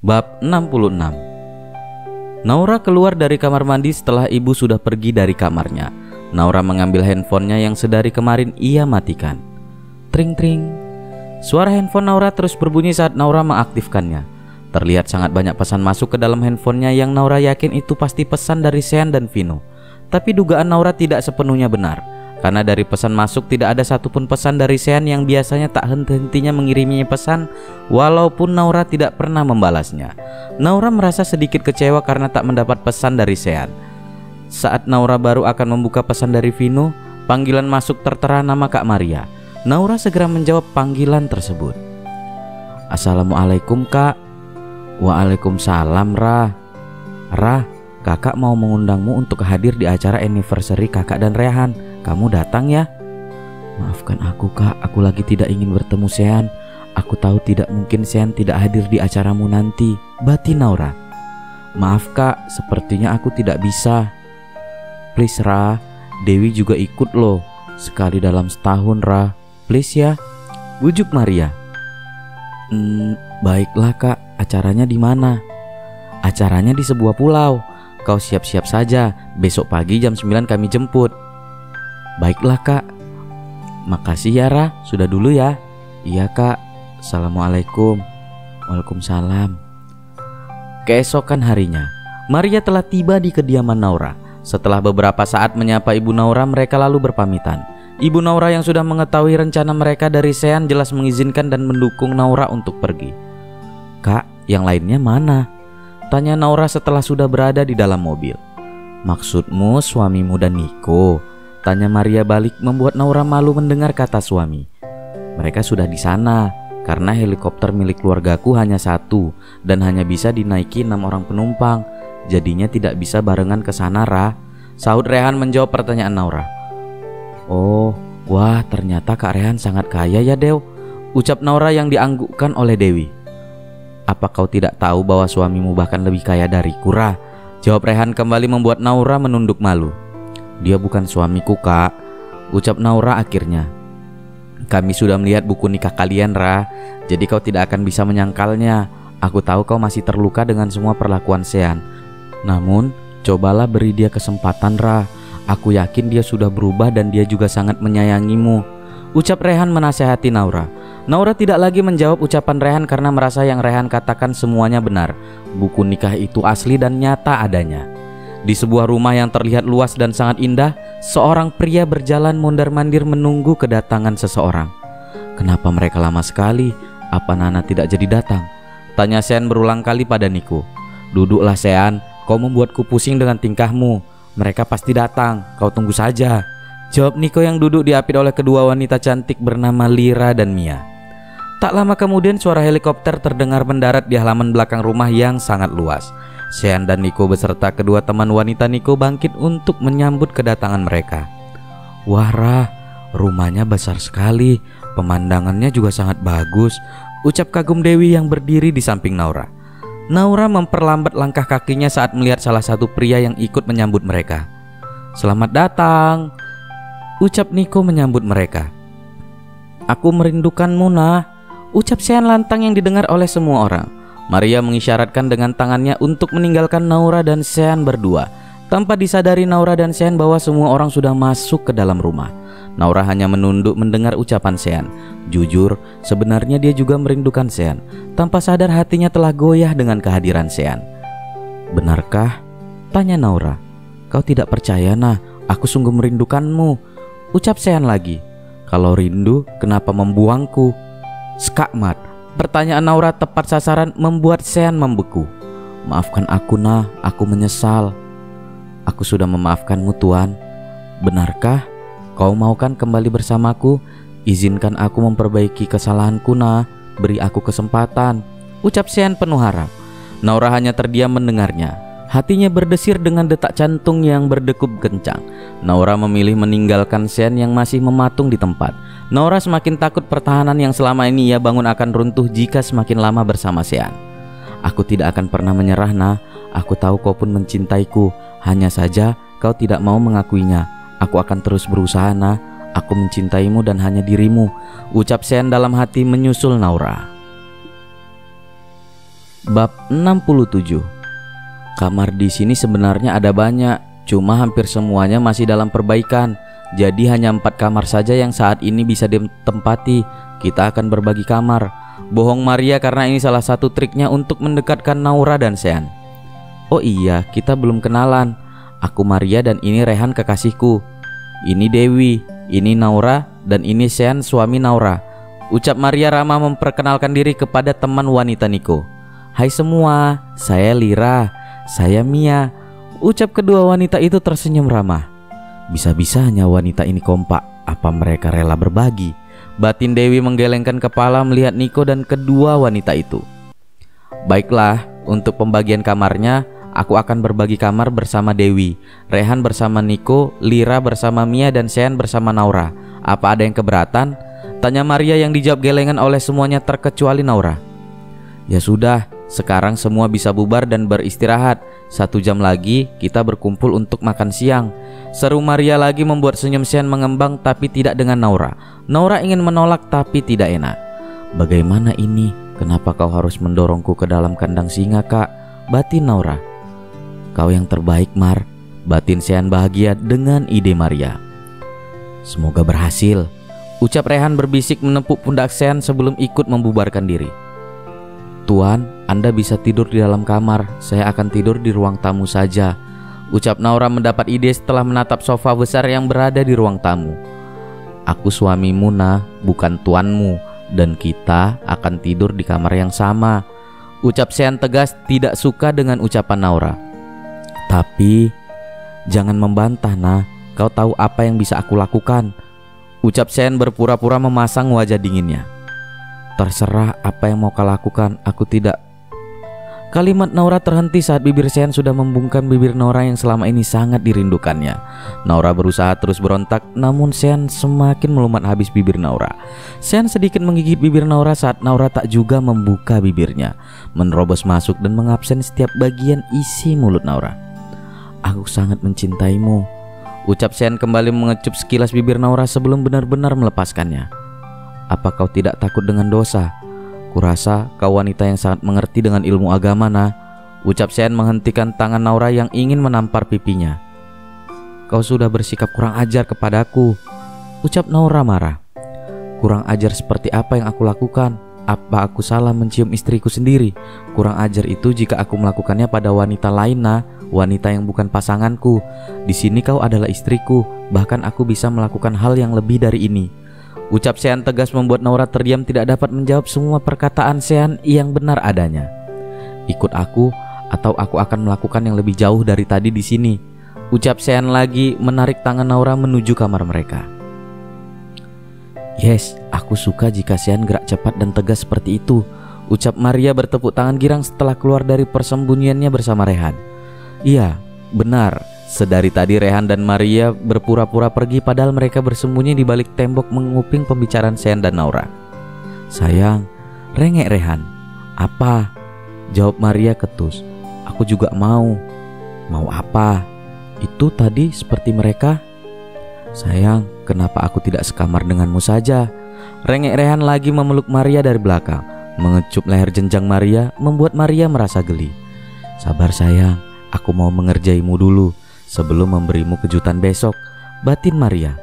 Bab 66. Naura keluar dari kamar mandi setelah ibu sudah pergi dari kamarnya. Naura mengambil handphonenya yang sedari kemarin ia matikan. Tring-tring. Suara handphone Naura terus berbunyi saat Naura mengaktifkannya. Terlihat sangat banyak pesan masuk ke dalam handphonenya yang Naura yakin itu pasti pesan dari Sean dan Vino. Tapi dugaan Naura tidak sepenuhnya benar. Karena dari pesan masuk tidak ada satupun pesan dari Sean yang biasanya tak henti-hentinya mengiriminya pesan, walaupun Naura tidak pernah membalasnya. Naura merasa sedikit kecewa karena tak mendapat pesan dari Sean. Saat Naura baru akan membuka pesan dari Vino, panggilan masuk tertera nama Kak Maria. Naura segera menjawab panggilan tersebut. Assalamualaikum Kak. Waalaikumsalam Rah. Rah, kakak mau mengundangmu untuk hadir di acara anniversary kakak dan Rehan. Kamu datang ya? Maafkan aku Kak, aku lagi tidak ingin bertemu Sean. Aku tahu tidak mungkin Sean tidak hadir di acaramu nanti, batin Naura. Maaf Kak, sepertinya aku tidak bisa. Please Ra, Dewi juga ikut loh. Sekali dalam setahun Ra, please ya, bujuk Maria. Baiklah Kak, acaranya di mana? Acaranya di sebuah pulau. Kau siap-siap saja, besok pagi jam 9 kami jemput. Baiklah Kak. Makasih ya Ra, sudah dulu ya. Iya Kak. Assalamualaikum. Waalaikumsalam. Keesokan harinya, Maria telah tiba di kediaman Naura. Setelah beberapa saat menyapa Ibu Naura, mereka lalu berpamitan. Ibu Naura yang sudah mengetahui rencana mereka dari Sean jelas mengizinkan dan mendukung Naura untuk pergi. Kak, yang lainnya mana? Tanya Naura setelah sudah berada di dalam mobil. Maksudmu suamimu dan Niko? Tanya Maria balik, membuat Naura malu mendengar kata suami. Mereka sudah di sana karena helikopter milik keluargaku hanya satu dan hanya bisa dinaiki 6 orang penumpang. Jadinya tidak bisa barengan ke sana Ra. Sahut Rehan menjawab pertanyaan Naura. Oh, wah ternyata Kak Rehan sangat kaya ya Dew, ucap Naura yang dianggukkan oleh Dewi. Apa kau tidak tahu bahwa suamimu bahkan lebih kaya dariku Ra? Jawab Rehan kembali membuat Naura menunduk malu. Dia bukan suamiku Kak, ucap Naura akhirnya. Kami sudah melihat buku nikah kalian Ra, jadi kau tidak akan bisa menyangkalnya. Aku tahu kau masih terluka dengan semua perlakuan Sean. Namun, cobalah beri dia kesempatan Ra. Aku yakin dia sudah berubah dan dia juga sangat menyayangimu, ucap Rehan menasehati Naura. Naura tidak lagi menjawab ucapan Rehan karena merasa yang Rehan katakan semuanya benar. Buku nikah itu asli dan nyata adanya. Di sebuah rumah yang terlihat luas dan sangat indah, seorang pria berjalan mondar-mandir menunggu kedatangan seseorang. Kenapa mereka lama sekali? Apa Nana tidak jadi datang? Tanya Sean berulang kali pada Niko. Duduklah Sean, kau membuatku pusing dengan tingkahmu. Mereka pasti datang, kau tunggu saja, jawab Niko yang duduk diapit oleh kedua wanita cantik bernama Lira dan Mia. Tak lama kemudian suara helikopter terdengar mendarat di halaman belakang rumah yang sangat luas. Sean dan Niko beserta kedua teman wanita Niko bangkit untuk menyambut kedatangan mereka. Wah Ra, rumahnya besar sekali, pemandangannya juga sangat bagus, ucap kagum Dewi yang berdiri di samping Naura. Naura memperlambat langkah kakinya saat melihat salah satu pria yang ikut menyambut mereka. Selamat datang, ucap Niko menyambut mereka. Aku merindukanmu Nah, ucap Sean lantang yang didengar oleh semua orang. Maria mengisyaratkan dengan tangannya untuk meninggalkan Naura dan Sean berdua. Tanpa disadari Naura dan Sean bahwa semua orang sudah masuk ke dalam rumah. Naura hanya menunduk mendengar ucapan Sean. Jujur, sebenarnya dia juga merindukan Sean. Tanpa sadar hatinya telah goyah dengan kehadiran Sean. Benarkah? Tanya Naura. Kau tidak percaya Nah, aku sungguh merindukanmu, ucap Sean lagi. Kalau rindu, kenapa membuangku? Skakmat. Pertanyaan Naura tepat sasaran membuat Sean membeku. Maafkan aku Nah, aku menyesal. Aku sudah memaafkanmu Tuan. Benarkah? Kau mau kan kembali bersamaku? Izinkan aku memperbaiki kesalahanku Nah, beri aku kesempatan, ucap Sean penuh harap. Naura hanya terdiam mendengarnya. Hatinya berdesir dengan detak jantung yang berdegup kencang. Naura memilih meninggalkan Sean yang masih mematung di tempat. Naura semakin takut pertahanan yang selama ini ia bangun akan runtuh jika semakin lama bersama Sean. Aku tidak akan pernah menyerah Nah, aku tahu kau pun mencintaiku. Hanya saja kau tidak mau mengakuinya. Aku akan terus berusaha Nah, aku mencintaimu dan hanya dirimu, ucap Sean dalam hati menyusul Naura. Bab 67. Kamar di sini sebenarnya ada banyak, cuma hampir semuanya masih dalam perbaikan. Jadi hanya 4 kamar saja yang saat ini bisa ditempati. Kita akan berbagi kamar. Bohong Maria karena ini salah satu triknya untuk mendekatkan Naura dan Sean. Oh iya, kita belum kenalan. Aku Maria dan ini Rehan kekasihku. Ini Dewi, ini Naura, dan ini Sean suami Naura. Ucap Maria ramah memperkenalkan diri kepada teman wanita Niko. Hai semua, saya Lira, saya Mia. Ucap kedua wanita itu tersenyum ramah. Bisa-bisanya wanita ini kompak. Apa mereka rela berbagi? Batin Dewi menggelengkan kepala melihat Niko dan kedua wanita itu. Baiklah, untuk pembagian kamarnya, aku akan berbagi kamar bersama Dewi, Rehan bersama Niko, Lira bersama Mia, dan Sean bersama Naura. Apa ada yang keberatan? Tanya Maria yang dijawab gelengan oleh semuanya terkecuali Naura. Ya sudah, sekarang semua bisa bubar dan beristirahat. 1 jam lagi kita berkumpul untuk makan siang. Seru Maria lagi membuat senyum Sean mengembang tapi tidak dengan Naura. Naura ingin menolak tapi tidak enak. Bagaimana ini? Kenapa kau harus mendorongku ke dalam kandang singa, Kak? Batin Naura. Kau yang terbaik, Mar. Batin Sean bahagia dengan ide Maria. Semoga berhasil. Ucap Rehan berbisik menepuk pundak Sean sebelum ikut membubarkan diri. Tuan, Anda bisa tidur di dalam kamar. Saya akan tidur di ruang tamu saja. Ucap Naura mendapat ide setelah menatap sofa besar yang berada di ruang tamu. Aku suamimu, Nah, bukan tuanmu. Dan kita akan tidur di kamar yang sama. Ucap Sean tegas tidak suka dengan ucapan Naura. Tapi jangan membantah, Nah. Kau tahu apa yang bisa aku lakukan? Ucap Sean berpura-pura memasang wajah dinginnya. Terserah apa yang mau kau lakukan, aku tidak. Kalimat Naura terhenti saat bibir Sean sudah membungkam bibir Naura yang selama ini sangat dirindukannya. Naura berusaha terus berontak, namun Sean semakin melumat habis bibir Naura. Sean sedikit menggigit bibir Naura saat Naura tak juga membuka bibirnya, menerobos masuk dan mengabsen setiap bagian isi mulut Naura. Aku sangat mencintaimu. Ucap Sean kembali mengecup sekilas bibir Naura sebelum benar-benar melepaskannya. Apa kau tidak takut dengan dosa? Kurasa kau wanita yang sangat mengerti dengan ilmu agama, Nah. Ucap Sean menghentikan tangan Naura yang ingin menampar pipinya. Kau sudah bersikap kurang ajar kepadaku. Ucap Naura marah. Kurang ajar seperti apa yang aku lakukan? Apa aku salah mencium istriku sendiri? Kurang ajar itu jika aku melakukannya pada wanita lain, Nah. Wanita yang bukan pasanganku. Di sini kau adalah istriku. Bahkan aku bisa melakukan hal yang lebih dari ini. Ucap Sean tegas membuat Naura terdiam, tidak dapat menjawab semua perkataan Sean yang benar adanya. Ikut aku atau aku akan melakukan yang lebih jauh dari tadi di sini. Ucap Sean lagi menarik tangan Naura menuju kamar mereka. Yes, aku suka jika Sean gerak cepat dan tegas seperti itu. Ucap Maria bertepuk tangan girang setelah keluar dari persembunyiannya bersama Rehan. Iya, benar. Sedari tadi Rehan dan Maria berpura-pura pergi padahal mereka bersembunyi di balik tembok menguping pembicaraan Sean dan Naura. Sayang, rengek Rehan. Apa? Jawab Maria ketus. Aku juga mau. Mau apa? Itu tadi seperti mereka. Sayang, kenapa aku tidak sekamar denganmu saja? Rengek Rehan lagi memeluk Maria dari belakang. Mengecup leher jenjang Maria membuat Maria merasa geli. Sabar sayang. Aku mau mengerjaimu dulu sebelum memberimu kejutan besok, batin Maria.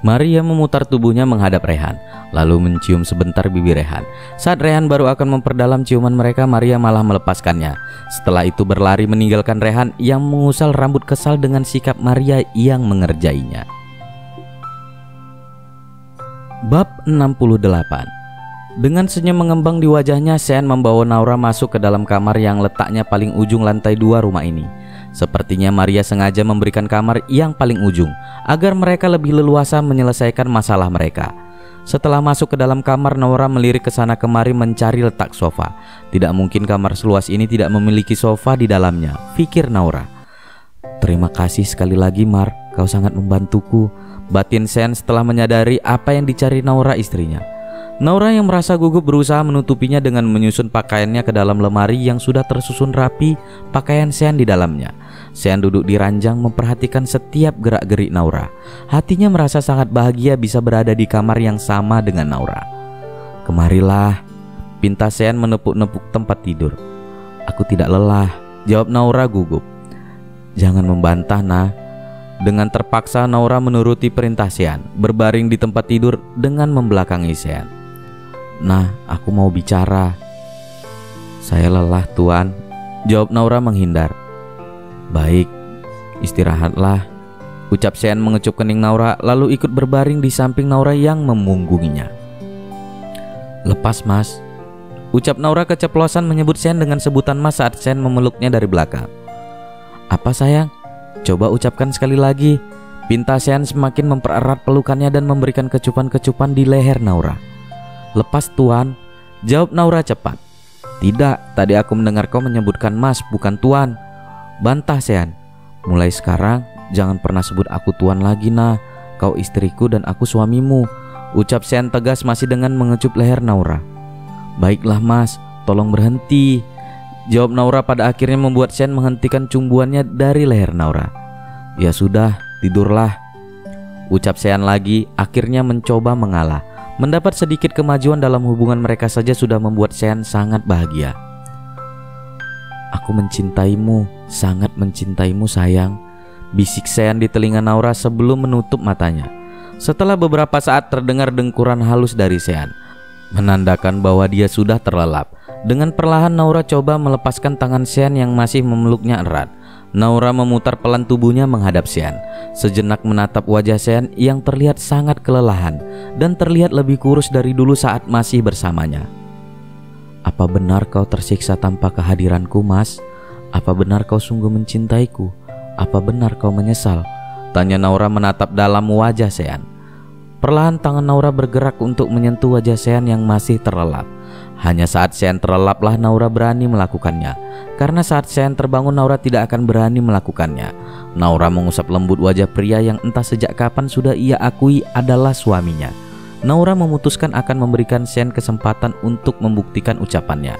Maria memutar tubuhnya menghadap Rehan, lalu mencium sebentar bibir Rehan. Saat Rehan baru akan memperdalam ciuman mereka, Maria malah melepaskannya. Setelah itu berlari meninggalkan Rehan yang mengusal rambut kesal dengan sikap Maria yang mengerjainya. Bab 68. Dengan senyum mengembang di wajahnya, Sean membawa Naura masuk ke dalam kamar yang letaknya paling ujung lantai 2 rumah ini. Sepertinya Maria sengaja memberikan kamar yang paling ujung agar mereka lebih leluasa menyelesaikan masalah mereka. Setelah masuk ke dalam kamar, Naura melirik ke sana kemari mencari letak sofa. Tidak mungkin kamar seluas ini tidak memiliki sofa di dalamnya, pikir Naura. Terima kasih sekali lagi, Mar. Kau sangat membantuku, batin Sean setelah menyadari apa yang dicari Naura istrinya. Naura yang merasa gugup berusaha menutupinya dengan menyusun pakaiannya ke dalam lemari yang sudah tersusun rapi pakaian Sean di dalamnya. Sean duduk di ranjang memperhatikan setiap gerak-gerik Naura. Hatinya merasa sangat bahagia bisa berada di kamar yang sama dengan Naura. Kemarilah, pinta Sean menepuk-nepuk tempat tidur. Aku tidak lelah, jawab Naura gugup. Jangan membantah, Nah. Dengan terpaksa Naura menuruti perintah Sean, berbaring di tempat tidur dengan membelakangi Sean. Nah, aku mau bicara. Saya lelah, Tuan, jawab Naura menghindar. Baik, istirahatlah, ucap Sean mengecup kening Naura lalu ikut berbaring di samping Naura yang memunggunginya. Lepas, Mas, ucap Naura keceplosan menyebut Sean dengan sebutan Mas saat Sean memeluknya dari belakang. Apa sayang? Coba ucapkan sekali lagi. Pinta Sean semakin mempererat pelukannya dan memberikan kecupan-kecupan di leher Naura. Lepas, Tuan, jawab Naura cepat. Tidak, tadi aku mendengar kau menyebutkan Mas bukan Tuan, bantah Sean. Mulai sekarang jangan pernah sebut aku Tuan lagi, Nah. Kau istriku dan aku suamimu, ucap Sean tegas masih dengan mengecup leher Naura. Baiklah, Mas, tolong berhenti, jawab Naura pada akhirnya membuat Sean menghentikan cumbuannya dari leher Naura. Ya sudah, tidurlah, ucap Sean lagi, akhirnya mencoba mengalah. Mendapat sedikit kemajuan dalam hubungan mereka saja sudah membuat Sean sangat bahagia. Aku mencintaimu, sangat mencintaimu sayang, bisik Sean di telinga Naura sebelum menutup matanya. Setelah beberapa saat terdengar dengkuran halus dari Sean, menandakan bahwa dia sudah terlelap. Dengan perlahan Naura coba melepaskan tangan Sean yang masih memeluknya erat. Naura memutar pelan tubuhnya menghadap Sean, sejenak menatap wajah Sean yang terlihat sangat kelelahan dan terlihat lebih kurus dari dulu saat masih bersamanya. Apa benar kau tersiksa tanpa kehadiranku, Mas? Apa benar kau sungguh mencintaiku? Apa benar kau menyesal? Tanya Naura menatap dalam wajah Sean. Perlahan tangan Naura bergerak untuk menyentuh wajah Sean yang masih terlelap. Hanya saat Sean terlelaplah Naura berani melakukannya. Karena saat Sean terbangun Naura tidak akan berani melakukannya. Naura mengusap lembut wajah pria yang entah sejak kapan sudah ia akui adalah suaminya. Naura memutuskan akan memberikan Sean kesempatan untuk membuktikan ucapannya.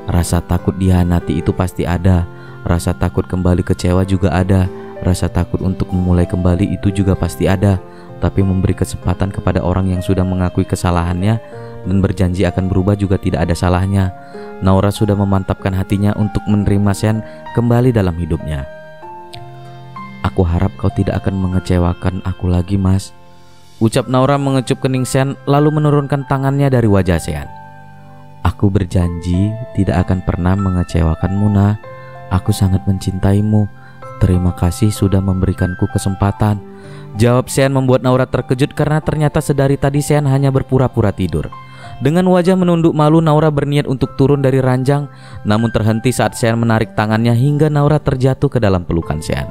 Rasa takut dihianati itu pasti ada. Rasa takut kembali kecewa juga ada. Rasa takut untuk memulai kembali itu juga pasti ada. Tapi memberi kesempatan kepada orang yang sudah mengakui kesalahannya dan berjanji akan berubah juga tidak ada salahnya. Naura sudah memantapkan hatinya untuk menerima Sean kembali dalam hidupnya. Aku harap kau tidak akan mengecewakan aku lagi, Mas, ucap Naura mengecup kening Sean lalu menurunkan tangannya dari wajah Sean. Aku berjanji tidak akan pernah mengecewakanmu, Nah. Aku sangat mencintaimu. Terima kasih sudah memberikanku kesempatan, jawab Sean membuat Naura terkejut karena ternyata sedari tadi Sean hanya berpura-pura tidur. Dengan wajah menunduk malu Naura berniat untuk turun dari ranjang, namun terhenti saat Sean menarik tangannya hingga Naura terjatuh ke dalam pelukan Sean.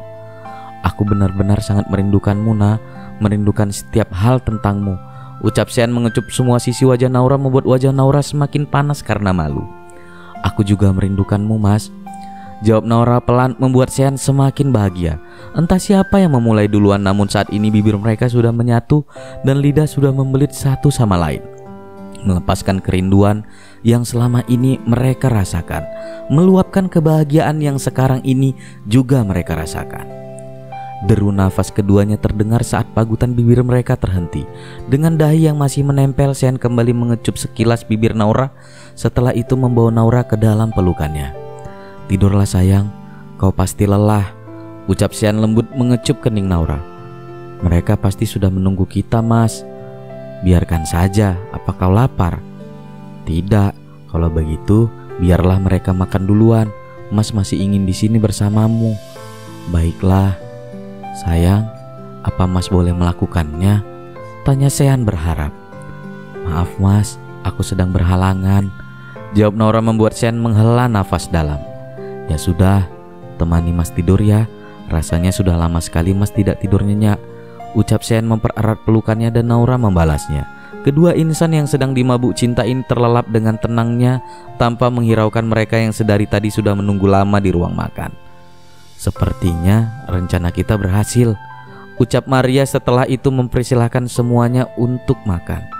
Aku benar-benar sangat merindukanmu, Nah, merindukan setiap hal tentangmu, ucap Sean mengecup semua sisi wajah Naura membuat wajah Naura semakin panas karena malu. Aku juga merindukanmu, Mas, jawab Naura pelan membuat Sean semakin bahagia. Entah siapa yang memulai duluan, namun saat ini bibir mereka sudah menyatu dan lidah sudah membelit satu sama lain, melepaskan kerinduan yang selama ini mereka rasakan, meluapkan kebahagiaan yang sekarang ini juga mereka rasakan. Deru nafas keduanya terdengar saat pagutan bibir mereka terhenti. Dengan dahi yang masih menempel, Sean kembali mengecup sekilas bibir Naura. Setelah itu membawa Naura ke dalam pelukannya. Tidurlah sayang, kau pasti lelah, ucap Sean lembut mengecup kening Naura. Mereka pasti sudah menunggu kita, Mas. Biarkan saja, apa kau lapar? Tidak, kalau begitu biarlah mereka makan duluan. Mas masih ingin di sini bersamamu. Baiklah, sayang, apa Mas boleh melakukannya? Tanya Sean berharap. Maaf, Mas, aku sedang berhalangan, jawab Naura membuat Sean menghela nafas dalam. Ya sudah, temani Mas tidur ya. Rasanya sudah lama sekali Mas tidak tidur nyenyak, ucap Sean mempererat pelukannya dan Naura membalasnya. Kedua insan yang sedang dimabuk cinta ini terlelap dengan tenangnya tanpa menghiraukan mereka yang sedari tadi sudah menunggu lama di ruang makan. Sepertinya rencana kita berhasil, ucap Maria setelah itu mempersilahkan semuanya untuk makan.